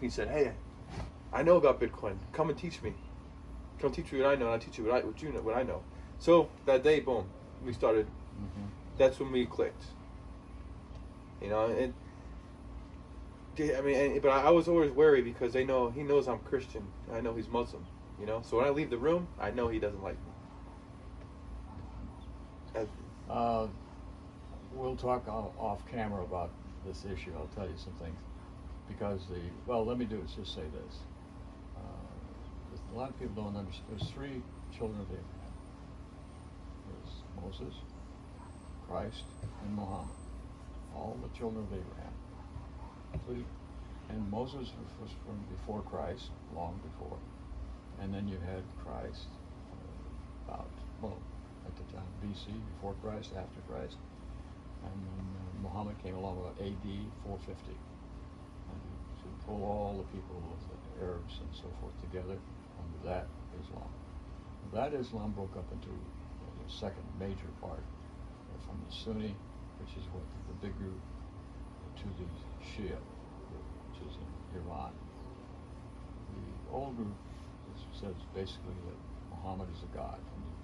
He said, "Hey, I know about Bitcoin. Come and teach me. Come teach me what I know, and I'll teach you what I know." So that day, boom, we started. Mm-hmm. That's when we clicked. You know, and I mean, but I was always wary because he knows I'm Christian. And I know he's Muslim. You know, so when I leave the room, I know he doesn't like me. We'll talk off camera about this issue. I'll tell you some things. Because let me just say this. A lot of people don't understand. There's 3 children of Abraham. There's Moses, Christ, and Muhammad. All the children of Abraham. And Moses was from before Christ, long before. And then you had Christ at the time BC, before Christ, after Christ. And then Muhammad came along about AD 450. And to pull all the people of the Arabs and so forth together under that Islam. That Islam broke up into the second major part, from the Sunni, which is what the big group, to the Shia, which is in Iran. The old group says basically that Muhammad is a god. And you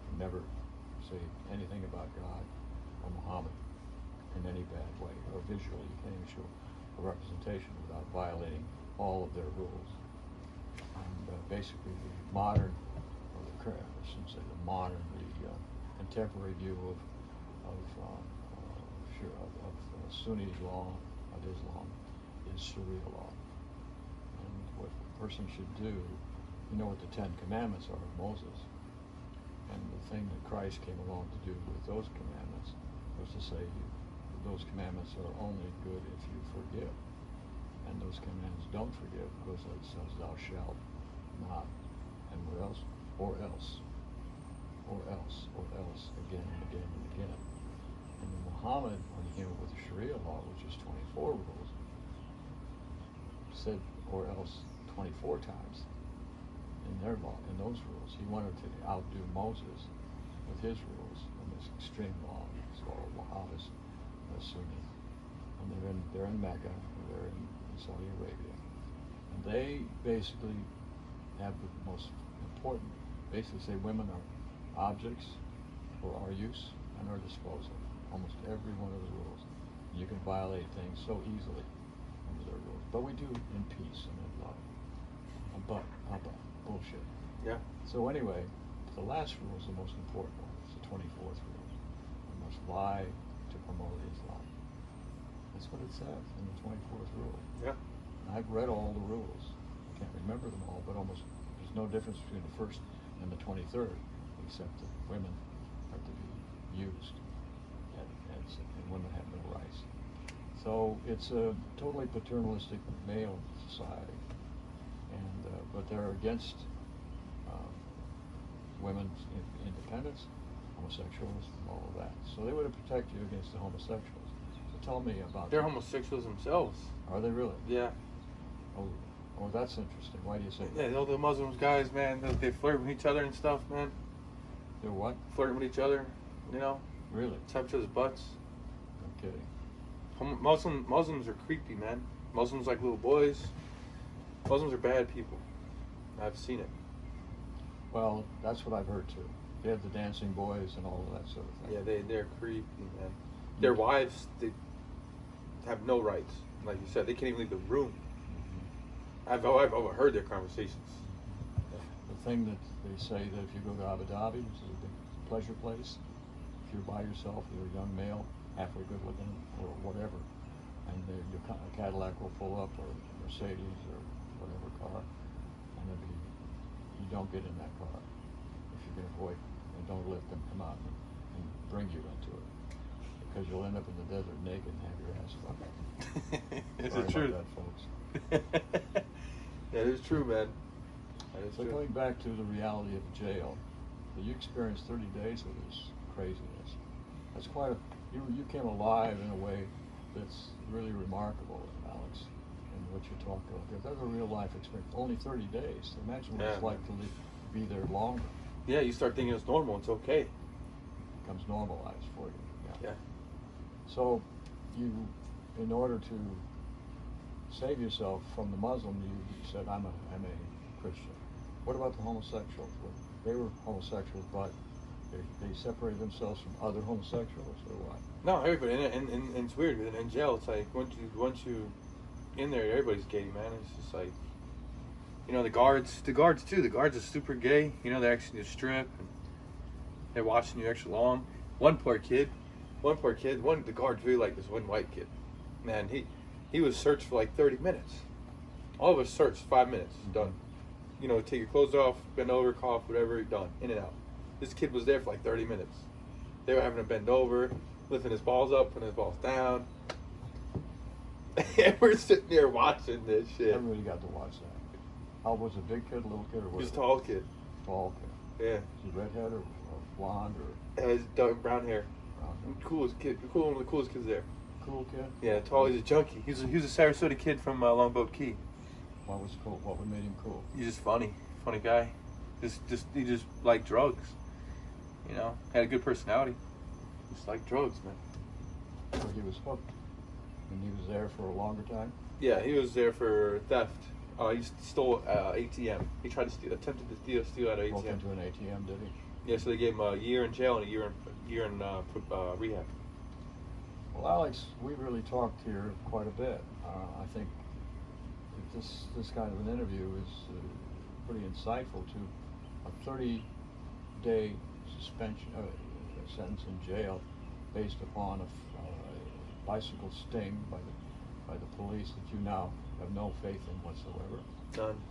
can never say anything about God or Muhammad in any bad way, or visually. You can't even show a representation without violating all of their rules. And basically the modern, or the contemporary view of Sunni law, of Islam, is Sharia law. And what a person should do, you know what the 10 Commandments are of Moses. And the thing that Christ came along to do with those commandments was to say those commandments are only good if you forgive. And those commandments don't forgive because it says thou shalt not. And what else? Or else. Or else. Or else. Again and again and again. And then Muhammad, when he came up with the Sharia law, which is 24 rules, said or else 24 times in their law, in those rules. He wanted to outdo Moses with his rules in this extreme law. It's called Wahhabis, Sunni. And they're in Mecca, and they're in Saudi Arabia. And they basically have the most important, basically say women are objects for our use and our disposal. Almost every one of the rules. You can violate things so easily under their rules. But we do in peace and in love. But bullshit. Yeah. So anyway, the last rule is the most important one. It's the 24th rule. You must lie to promote Islam. That's what it says in the 24th rule. Yeah. And I've read all the rules. I can't remember them all, but almost there's no difference between the first and the 23rd, except that women are to be used and women have no rights. So it's a totally paternalistic male society. And but they're against women's independence, homosexuals, and all of that. So they would protect you against the homosexuals. So tell me about They're that. homosexuals themselves. Are they really? Yeah. Oh, that's interesting. Why do you say that? Yeah, all the Muslims guys, man, they flirt with each other and stuff, man. They're what? Flirting with each other, you know. Really? Tap each other's butts. No kidding. Muslims are creepy, man. Muslims like little boys. Muslims are bad people. I've seen it. Well, that's what I've heard too. They have the dancing boys and all of that sort of thing. Yeah, they're creepy, man. Their wives, they have no rights. Like you said, they can't even leave the room. I've overheard their conversations. The thing that they say that if you go to Abu Dhabi, which is a big pleasure place, if you're by yourself, you're a young male, halfway good looking, or whatever, and your Cadillac will pull up, or Mercedes, or whatever car, and you don't get in that car if you can avoid, and don't let them come out and bring you into it, because you'll end up in the desert naked and have your ass fucked. Is it true? That, folks. That is true, man. That is So true. going back to the reality of jail, you experienced 30 days of this craziness. That's quite you came alive in a way that's really remarkable, Alex, in what you're talking about. Because that's a real life experience. Only 30 days. Imagine what it's like to be there longer. Yeah, you start thinking it's normal. It's okay. It becomes normalized for you. Yeah. So you, in order to save yourself from the Muslim, you said, I'm a Christian. What about the homosexuals? Well, they were homosexuals, but they separated themselves from other homosexuals, or what? No, everybody, and it's weird. In jail, it's like once you in there, everybody's gay, man. It's just like, you know, the guards too. The guards are super gay. You know, they're actually strip and they're watching you extra long. One poor kid. The guards really like this one white kid. Man, he was searched for like 30 minutes. All of us searched 5 minutes, done. You know, take your clothes off, bend over, cough, whatever, done, in and out. This kid was there for like 30 minutes. They were having to bend over, lifting his balls up, putting his balls down. And we're sitting there watching this shit. Everybody got to watch that. How was a big kid, a little kid, or what? He was a tall kid. Tall kid. Yeah. Was he redhead or blonde or? Has dark brown hair. Brown hair. Coolest kid. One of the coolest kids there. Cool kid. Yeah, tall. He's a junkie. He was a Sarasota kid from Longboat Key. What was cool? What made him cool? He's just funny guy. He just liked drugs. You know, had a good personality. Just like drugs, man. So he was hooked, and he was there for a longer time. Yeah, he was there for theft. He stole ATM. He tried to attempted to steal out of ATM. Broke into an ATM, did he? Yeah, so they gave him a year in jail and a year in rehab. Well, Alex, we really talked here quite a bit. I think that this kind of an interview is pretty insightful to a 30-day suspension sentence in jail based upon a bicycle sting by the police that you now have no faith in whatsoever. None.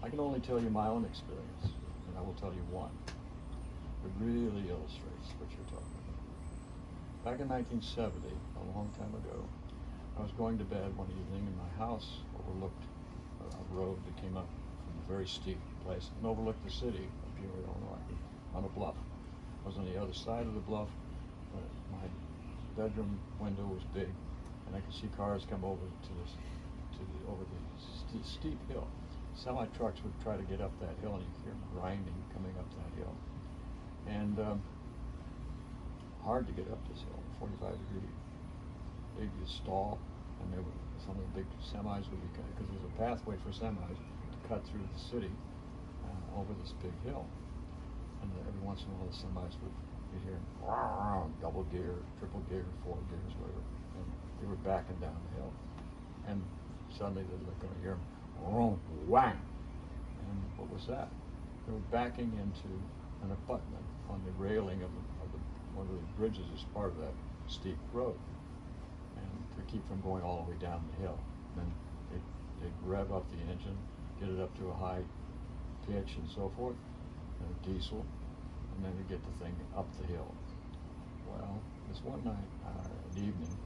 I can only tell you my own experience, and I will tell you one. It really illustrates what you're talking about. Back in 1970, a long time ago, I was going to bed one evening, and my house overlooked a road that came up from a very steep place and overlooked the city of Peoria, Illinois, on a bluff. I was on the other side of the bluff. My bedroom window was big, and I could see cars come over over the steep hill. Semi trucks would try to get up that hill, and you could hear them grinding coming up that hill. And hard to get up this hill, 45-degree. They'd stall, and there were some of the big semis would be cut, because there's a pathway for semis to cut through the city over this big hill. And every once in a while, the semis would be hearing double gear, triple gear, 4 gears, whatever. And they were backing down the hill. And suddenly they're going to hear them, whang. And what was that? They were backing into an abutment on the railing of one of the bridges as part of that steep road, and to keep from going all the way down the hill. Then they'd rev up the engine, get it up to a high pitch and so forth, and a diesel, and then they get the thing up the hill. Well, this one night, an evening,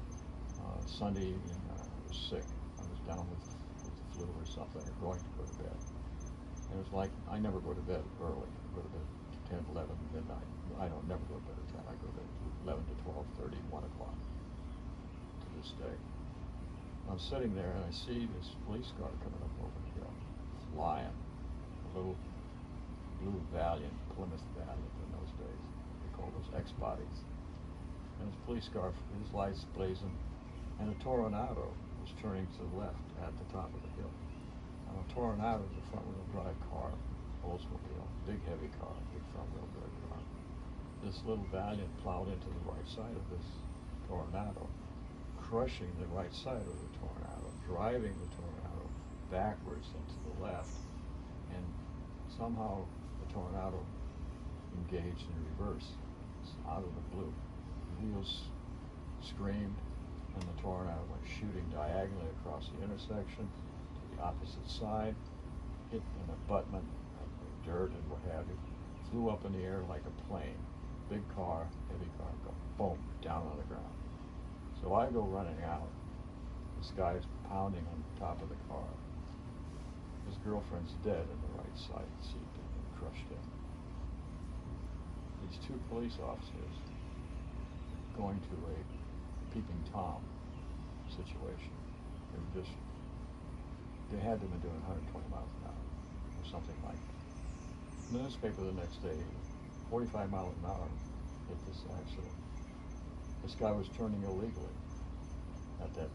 Sunday evening, I was sick. I was down with the flu or something, or going to go to bed. And it was like, I never go to bed early. I go to bed 10, 11, midnight. I don't never go to bed at 10. I go to bed 11 to 12:30, 1 o'clock to this day. I'm sitting there and I see this police car coming up over the hill, flying. A little blue Valiant, Plymouth Valiant in those days. They call those X-bodies. And this police car, his lights blazing, and a Toronado was turning to the left at the top of the hill. Now, a Toronado is a front-wheel drive car, Oldsmobile, big heavy car, big front-wheel drive car. This little Valiant plowed into the right side of this Toronado, crushing the right side of the Toronado, driving the Toronado backwards and to the left, and somehow the Toronado engaged in reverse. It's out of the blue. The wheels screamed, and the Toronado went shooting diagonally across the intersection to the opposite side, hit an abutment of dirt and what have you, flew up in the air like a plane. Big car, heavy car, go boom, down on the ground. So I go running out. This guy's pounding on top of the car. His girlfriend's dead in the right side seat and crushed in. These 2 police officers going to a peeping Tom situation. They had to have been doing 120 miles an hour or something like that. In the newspaper the next day, 45 miles an hour hit this accident. This guy was turning illegally. at that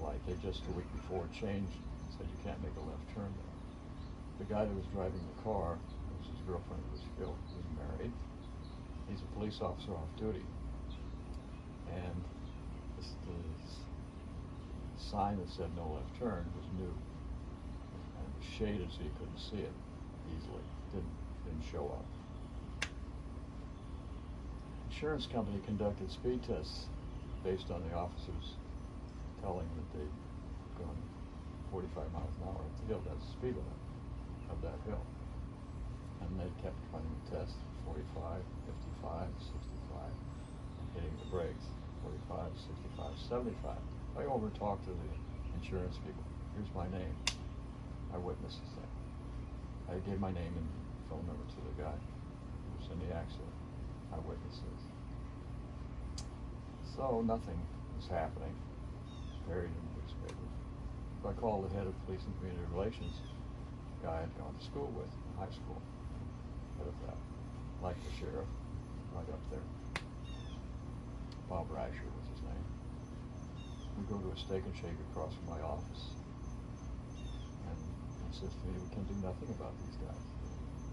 light. They just a week before changed, said you can't make a left turn there. The guy that was driving the car, it was his girlfriend who was killed, was married. He's a police officer off duty, and the sign that said no left turn was new, and it was shaded so you couldn't see it easily. Didn't show up. Insurance company conducted speed tests based on the officers telling that they'd gone 45 miles an hour up the hill. That's the speed limit of that hill. And they kept running the test, 45, 55, 65, and hitting the brakes, 45, 65, 75. I over-talked to the insurance people. Here's my name. I witnessed this thing. I gave my name and phone number to the guy who was in the accident. I witnessed this. So nothing was happening. Buried in the newspaper. So I called the head of police and community relations, the guy I'd gone to school with in high school, head of that, like the sheriff, right up there. Bob Rasher was his name. We go to a Steak and Shake across from my office, and he says to me, we can do nothing about these guys.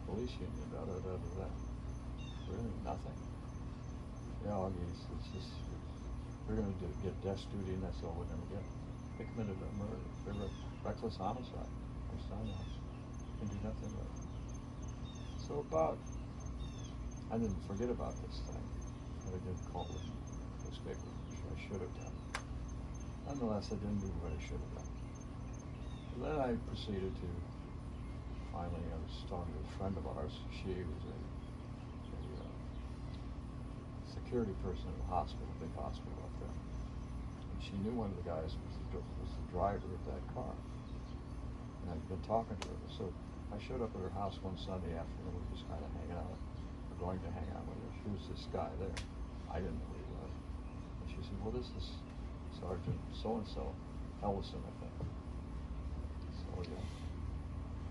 Police union, da da da da da. Really, nothing? Yeah, Augie, it's just, we're going to get desk duty, and that's all we're going to get. They committed a murder. They were reckless homicide. It's not us. Can do nothing about it. So I didn't forget about this thing. I didn't call the newspaper, which I should have done. Nonetheless, I didn't do what I should have done. So then I proceeded to, finally, I was talking to a friend of ours. She was a security person at a hospital, big hospital up there. And she knew one of the guys was the driver of that car. And I'd been talking to her. So I showed up at her house one Sunday afternoon. We were just kind of hanging out. We're going to hang out with her. She was this guy there. I didn't know who he was. And she said, well, this is Sergeant so-and-so, Ellison, I think. So, yeah.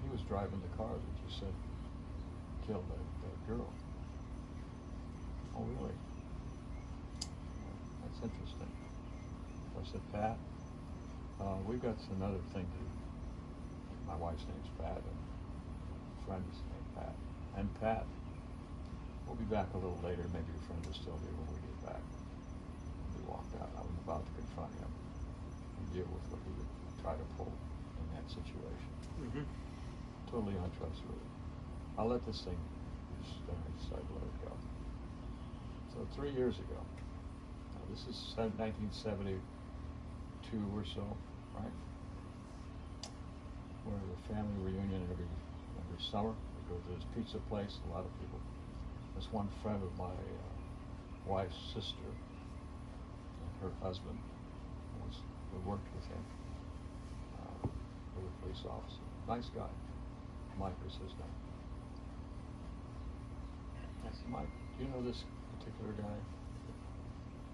He was driving the car that you said killed that girl. Oh, really? That's interesting. So I said, Pat, we've got another thing to do. My wife's name's Pat, and a friend's named Pat. And Pat, we'll be back a little later. Maybe your friend is still here when we get back. We walked out. I was about to confront him and deal with what he would try to pull in that situation. Mm-hmm. Totally untrustworthy. I'll let this thing just decide to let it go. So 3 years ago, now this is 1972 or so, right? We're at a family reunion every summer. We go to this pizza place, a lot of people. This one friend of my wife's sister, and her husband, we worked with him, with a police officer. Nice guy. Mike was his name. I said, Mike, do you know this particular guy?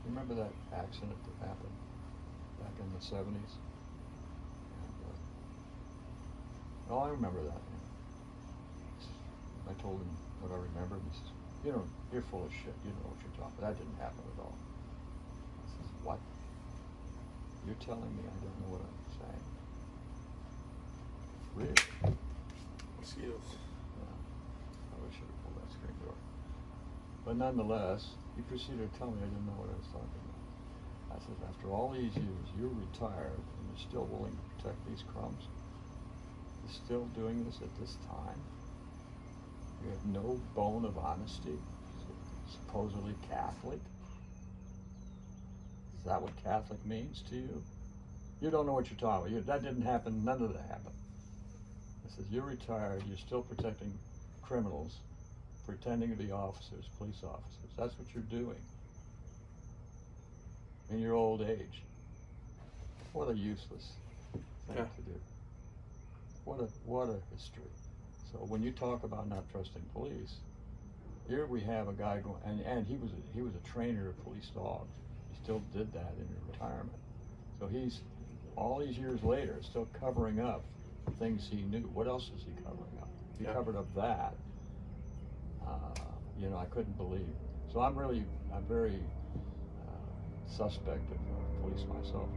You remember that accident that happened back in the 70s? And, I remember that. I told him what I remembered. He says, you're full of shit. You don't know what you're talking about. That didn't happen at all. I says, what? You're telling me I don't know what I'm saying? Really? Mosquitoes. Yeah. I wish I had pulled that screen door. But nonetheless, he proceeded to tell me I didn't know what I was talking about. I said, after all these years, you're retired and you're still willing to protect these crumbs? You're still doing this at this time? You have no bone of honesty? Supposedly Catholic? Is that what Catholic means to you? You don't know what you're talking about. That didn't happen. None of that happened. I said, you're retired. You're still protecting criminals, pretending to be officers, police officers. That's what you're doing in your old age. What a useless thing to do. What a history. So when you talk about not trusting police, here we have a guy going, and he was a trainer of police dogs. He still did that in retirement. So he's, all these years later, still covering up things he knew. What else is he covering up? He covered up that. I couldn't believe. So I'm very suspect of police myself.